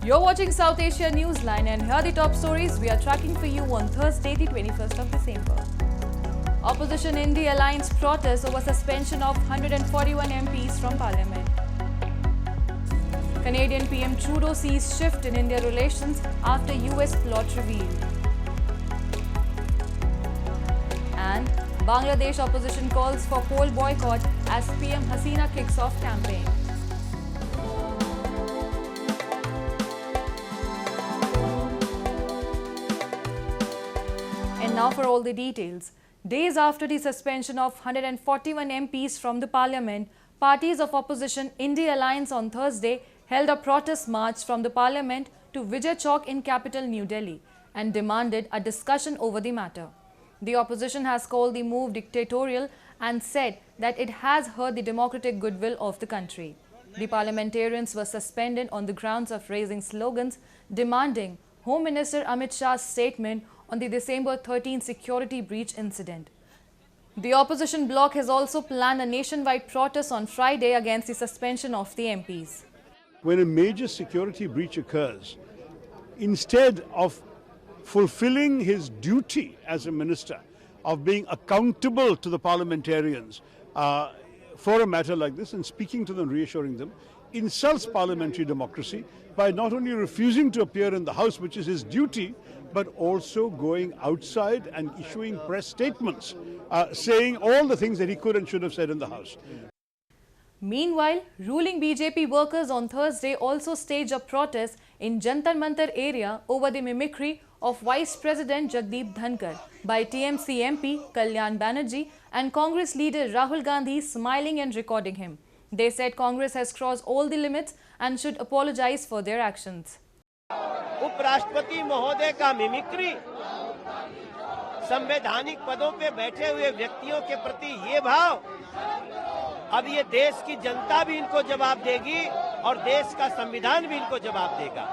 You're watching South Asia Newsline, and here are the top stories we are tracking for you on Thursday, the 21st of December. Opposition INDI Alliance protests over suspension of 141 MPs from Parliament. Canadian PM Trudeau sees shift in India relations after US plot revealed. And Bangladesh opposition calls for coal boycott as PM Hasina kicks off campaign. And now for all the details. Days after the suspension of 141 MPs from the Parliament, parties of Opposition INDI Alliance on Thursday held a protest march from the Parliament to Vijay Chowk in capital New Delhi and demanded a discussion over the matter. The opposition has called the move dictatorial and said that it has hurt the democratic goodwill of the country. The parliamentarians were suspended on the grounds of raising slogans demanding Home Minister Amit Shah's statement on the December 13 security breach incident. The opposition bloc has also planned a nationwide protest on Friday against the suspension of the MPs. When a major security breach occurs, instead of fulfilling his duty as a minister of being accountable to the parliamentarians for a matter like this and speaking to them, reassuring them, insults parliamentary democracy by not only refusing to appear in the House, which is his duty, but also going outside and issuing press statements, saying all the things that he could and should have said in the House. Meanwhile, ruling BJP workers on Thursday also staged a protest in Jantar Mantar area over the mimicry of Vice President Jagdeep Dhankar by TMC MP Kalyan Banerjee and Congress leader Rahul Gandhi smiling and recording him. They said Congress has crossed all the limits and should apologize for their actions. उपराष्ट्रपति महोदय का mimicry संवैधानिक पदों पे बैठे हुए व्यक्तियों के प्रति ये भाव, अब ये देश की जनता भी इनको जवाब देगी और देश का संविधान भी इनको जवाब देगा.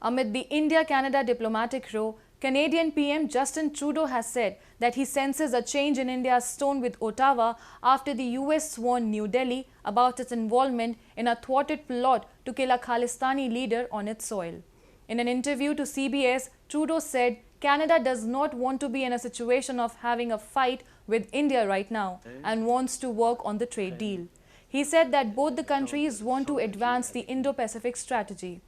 Amid the India-Canada diplomatic row, Canadian PM Justin Trudeau has said that he senses a change in India's tone with Ottawa after the US warned New Delhi about its involvement in a thwarted plot to kill a Khalistani leader on its soil. In an interview to CBS, Trudeau said Canada does not want to be in a situation of having a fight with India right now and wants to work on the trade deal. He said that both the countries want to advance the Indo-Pacific strategy.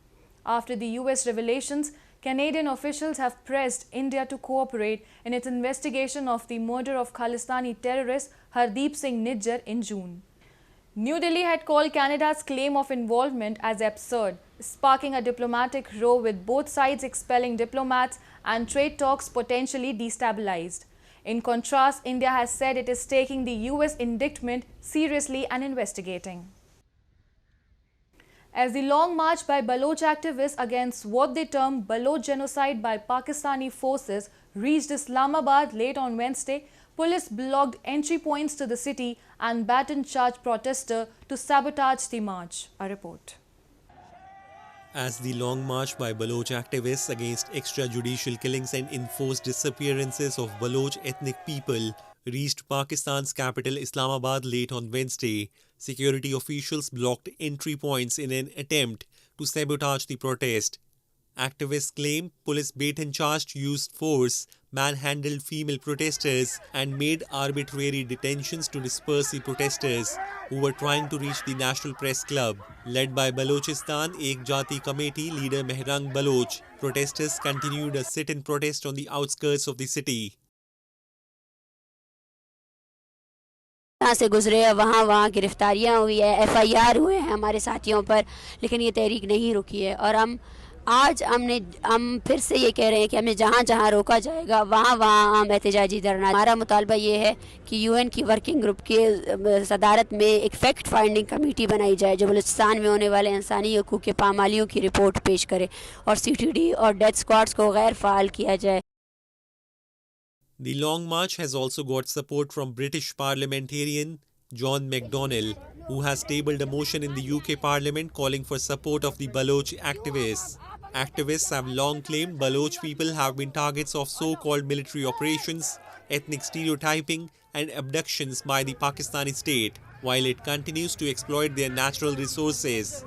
After the US revelations, Canadian officials have pressed India to cooperate in its investigation of the murder of Khalistani terrorist Hardeep Singh Nijjar in June. New Delhi had called Canada's claim of involvement as absurd, sparking a diplomatic row with both sides expelling diplomats and trade talks potentially destabilized. In contrast, India has said it is taking the US indictment seriously and investigating. As the long march by Baloch activists against what they term Baloch genocide by Pakistani forces reached Islamabad late on Wednesday, police blocked entry points to the city and baton-charged protesters to sabotage the march. A report. As the long march by Baloch activists against extrajudicial killings and enforced disappearances of Baloch ethnic people reached Pakistan's capital Islamabad late on Wednesday, security officials blocked entry points in an attempt to sabotage the protest. Activists claim police baton-charged used force, manhandled female protesters and made arbitrary detentions to disperse the protesters who were trying to reach the National Press Club. Led by Balochistan Ek Jati Committee leader Mehrang Baloch, protesters continued a sit-in protest on the outskirts of the city. यहाँ से गुजरे वहाँ गिरफ्तारियाँ हुई है, FIR हुए हैं हमारे साथियों पर, लेकिन ये तहरीक नहीं रुकी है और हम फिर से ये कह रहे हैं कि हमें जहाँ जहाँ रोका जाएगा वहाँ हम एहतजाजी धरना. हमारा मुतालबा ये है कि UN की वर्किंग ग्रुप के सदारत में एक फैक्ट फाइंडिंग कमेटी बनाई जाए जो बलूचिस्तान में होने वाले इंसानी हकूक़ के पामालियों की रिपोर्ट पेश करे और CTD और डेथ स्क्वाड्स को गैर फ़ाल किया जाए. The long march has also got support from British parliamentarian John McDonnell, who has tabled a motion in the UK Parliament calling for support of the Baloch activists. Activists have long claimed Baloch people have been targets of so-called military operations, ethnic stereotyping and abductions by the Pakistani state, while it continues to exploit their natural resources.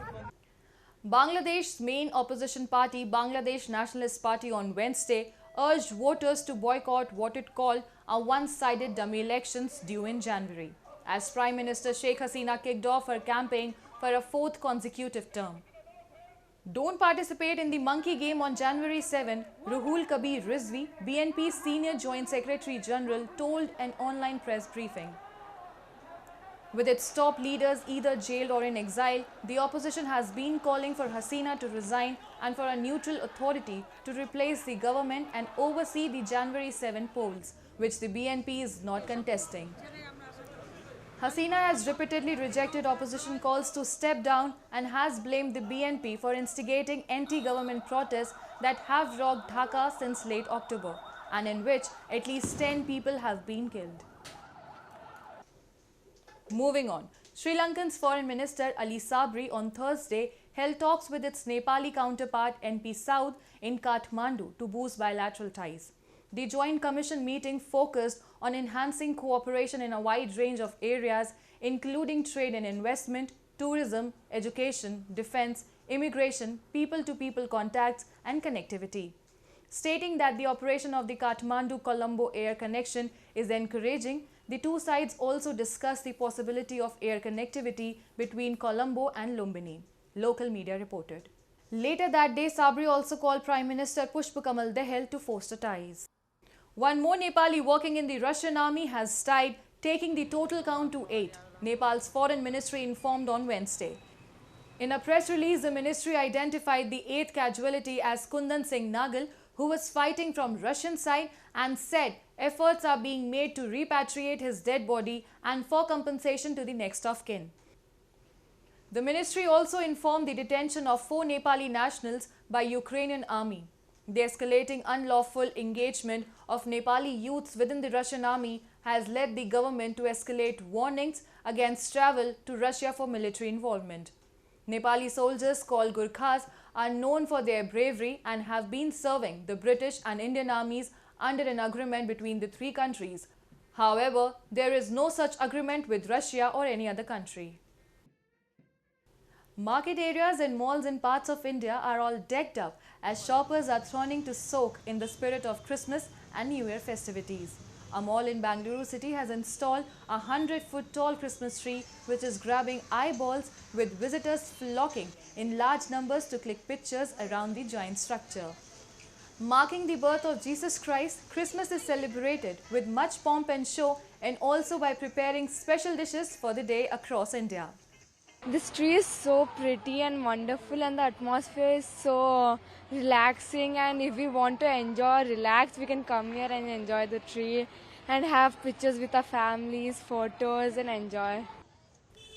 Bangladesh's main opposition party, Bangladesh Nationalist Party, on Wednesday urged voters to boycott what it called a one-sided dummy elections due in January, as Prime Minister Sheikh Hasina kicked off her campaign for a fourth consecutive term. Don't participate in the monkey game on January 7, Ruhul Kabir Rizvi, BNP's senior Joint Secretary General, told an online press briefing. With its top leaders either jailed or in exile, the opposition has been calling for Hasina to resign and for a neutral authority to replace the government and oversee the January 7 polls, which the BNP is not contesting. Hasina has repeatedly rejected opposition calls to step down and has blamed the BNP for instigating anti-government protests that have rocked Dhaka since late October, and in which at least 10 people have been killed. Moving on, Sri Lankan's Foreign Minister Ali Sabry on Thursday held talks with its Nepali counterpart NP Saud in Kathmandu to boost bilateral ties. The Joint Commission meeting focused on enhancing cooperation in a wide range of areas, including trade and investment, tourism, education, defense, immigration, people-to-people contacts, and connectivity. Stating that the operation of the Kathmandu-Colombo air connection is encouraging, the two sides also discussed the possibility of air connectivity between Colombo and Lumbini, local media reported. Later that day, Sabry also called Prime Minister Pushpakamal Dahal to foster ties. One more Nepali working in the Russian army has died, taking the total count to 8, Nepal's foreign ministry informed on Wednesday. In a press release, the ministry identified the 8th casualty as Kundan Singh Nagal, who was fighting from Russian side, and said efforts are being made to repatriate his dead body and for compensation to the next of kin. The ministry also informed the detention of 4 Nepali nationals by Ukrainian army. The escalating unlawful engagement of Nepali youths within the Russian army has led the government to escalate warnings against travel to Russia for military involvement. Nepali soldiers called Gurkhas are known for their bravery and have been serving the British and Indian armies under an agreement between the 3 countries. However, there is no such agreement with Russia or any other country. Market areas and malls in parts of India are all decked up as shoppers are thronging to soak in the spirit of Christmas and New Year festivities. A mall in Bengaluru city has installed a 100-foot tall Christmas tree which is grabbing eyeballs, with visitors flocking in large numbers to click pictures around the giant structure. Marking the birth of Jesus Christ, Christmas is celebrated with much pomp and show, and also by preparing special dishes for the day across India. This tree is so pretty and wonderful, and the atmosphere is so relaxing, and if we want to enjoy, relax, we can come here and enjoy the tree and have pictures with our families, photos, and enjoy.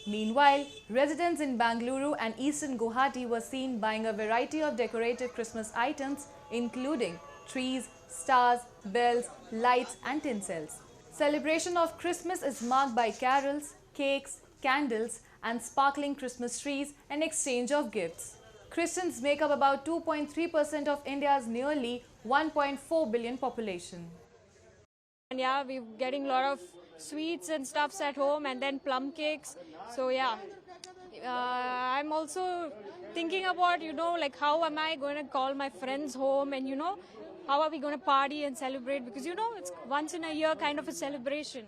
Meanwhile, residents in Bengaluru and eastern Guwahati were seen buying a variety of decorative Christmas items, including trees, stars, bells, lights and tinsels. Celebration of Christmas is marked by carols, cakes, candles and sparkling Christmas trees and exchange of gifts. Christians make up about 2.3% of India's nearly 1.4 billion population. And yeah, we're getting a lot of sweets and stuffs at home, and then plum cakes. So yeah, I'm also thinking about, like how am I going to call my friends home, and how are we going to party and celebrate, because it's once in a year kind of a celebration.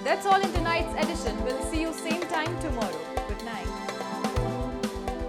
That's all in tonight's edition. We'll see you same time tomorrow. Good night.